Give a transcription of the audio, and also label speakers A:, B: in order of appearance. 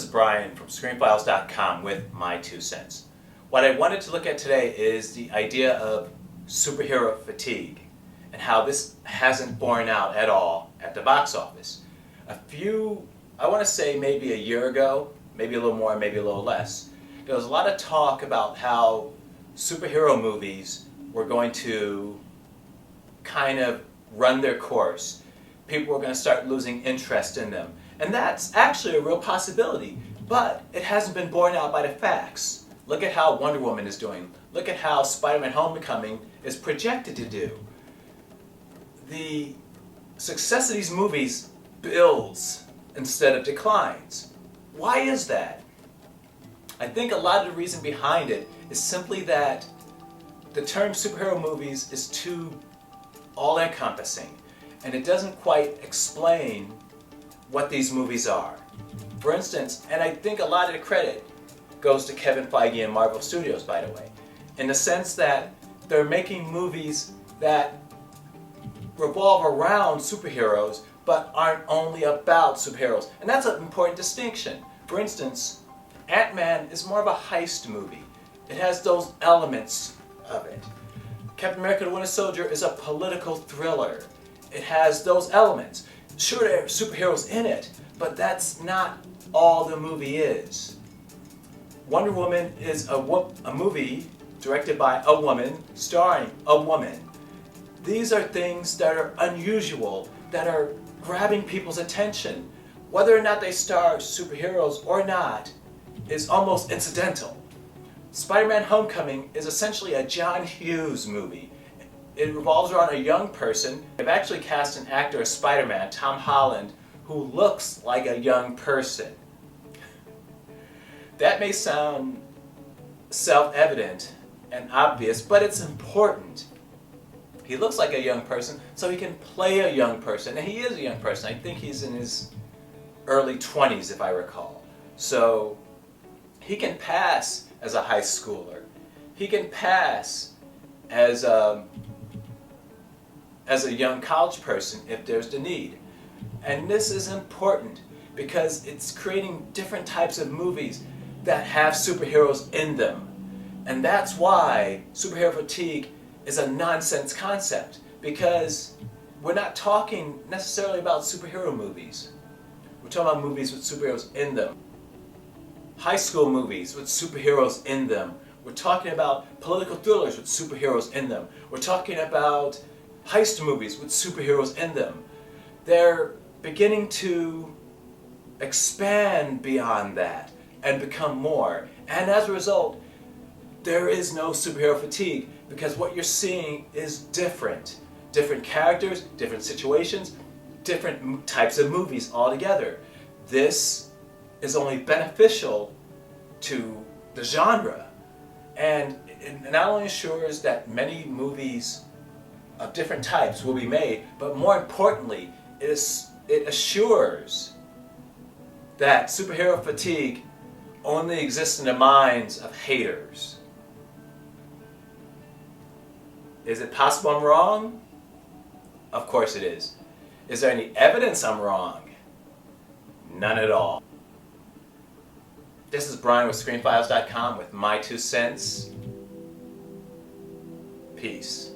A: is Brian from ScreenFiles.com with my 2 cents. What I wanted to look at today is the idea of superhero fatigue and how this hasn't borne out at all at the box office. I want to say maybe a year ago, maybe a little more, maybe a little less, there was a lot of talk about how superhero movies were going to kind of run their course. People were going to start losing interest in them. And that's actually a real possibility, but it hasn't been borne out by the facts. Look at how Wonder Woman is doing. Look at how Spider-Man Homecoming is projected to do. The success of these movies builds instead of declines. Why is that? I think a lot of the reason behind it is simply that the term superhero movies is too all-encompassing, and it doesn't quite explain what these movies are. For instance, and I think a lot of the credit goes to Kevin Feige and Marvel Studios, by the way, in the sense that they're making movies that revolve around superheroes but aren't only about superheroes. And that's an important distinction. For instance, Ant-Man is more of a heist movie. It has those elements of it. Captain America: The Winter Soldier is a political thriller. It has those elements. Sure, there are superheroes in it, but that's not all the movie is. Wonder Woman is a movie directed by a woman, starring a woman. These are things that are unusual, that are grabbing people's attention. Whether or not they star superheroes or not is almost incidental. Spider-Man Homecoming is essentially a John Hughes movie. It revolves around a young person. They've actually cast an actor as Spider-Man, Tom Holland, who looks like a young person. That may sound self-evident and obvious, but it's important. He looks like a young person, so he can play a young person, and he is a young person. I think he's in his early 20s, if I recall. So he can pass as a high schooler. He can pass as a young college person if there's the need. And this is important because it's creating different types of movies that have superheroes in them. And that's why superhero fatigue is a nonsense concept, because we're not talking necessarily about superhero movies. We're talking about movies with superheroes in them. High school movies with superheroes in them. We're talking about political thrillers with superheroes in them. We're talking about heist movies with superheroes in them. They're beginning to expand beyond that and become more. And as a result, there is no superhero fatigue, because what you're seeing is different. Different characters, different situations, different types of movies altogether. This is only beneficial to the genre. And it not only ensures that many movies of different types will be made, but more importantly, it assures that superhero fatigue only exists in the minds of haters. Is it possible I'm wrong? Of course it is. Is there any evidence I'm wrong? None at all. This is Brian with ScreenFiles.com with my 2 cents. Peace.